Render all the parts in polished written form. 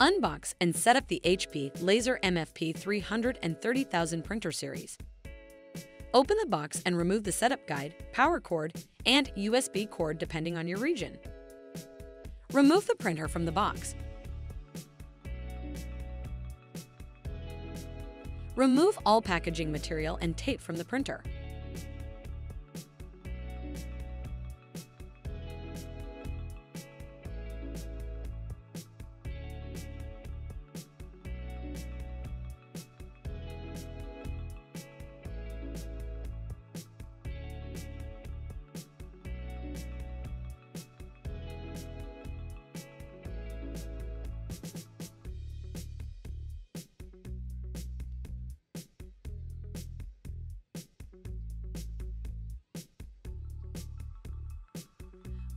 Unbox and set up the HP Laser MFP 330,000 printer series. Open the box and remove the setup guide, power cord, and USB cord depending on your region. Remove the printer from the box. Remove all packaging material and tape from the printer.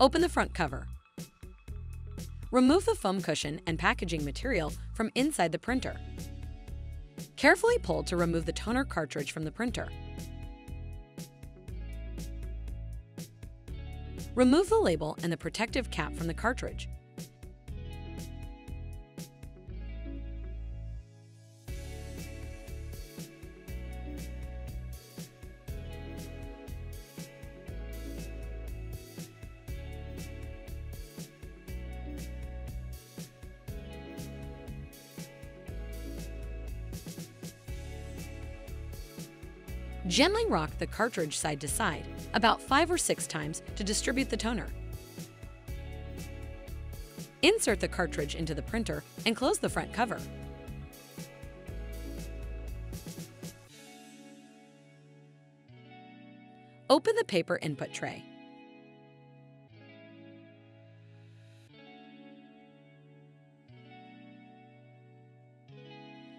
Open the front cover. Remove the foam cushion and packaging material from inside the printer. Carefully pull to remove the toner cartridge from the printer. Remove the label and the protective cap from the cartridge. Gently rock the cartridge side to side, about 5 or 6 times to distribute the toner. Insert the cartridge into the printer and close the front cover. Open the paper input tray.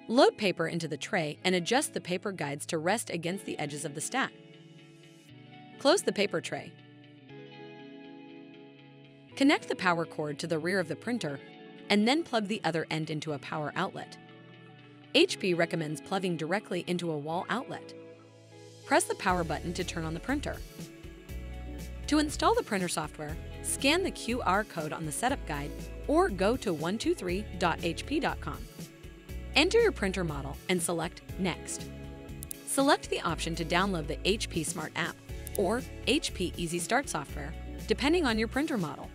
Load paper into the tray and adjust the paper guides to rest against the edges of the stack. Close the paper tray. Connect the power cord to the rear of the printer and then plug the other end into a power outlet. HP recommends plugging directly into a wall outlet. Press the power button to turn on the printer. To install the printer software, scan the QR code on the setup guide or go to 123.hp.com. Enter your printer model and select Next. Select the option to download the HP Smart App or HP Easy Start software, depending on your printer model.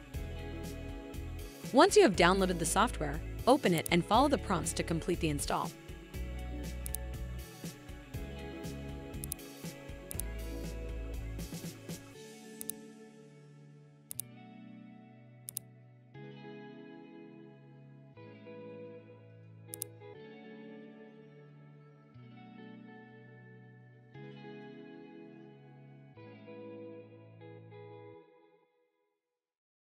Once you have downloaded the software, open it and follow the prompts to complete the install.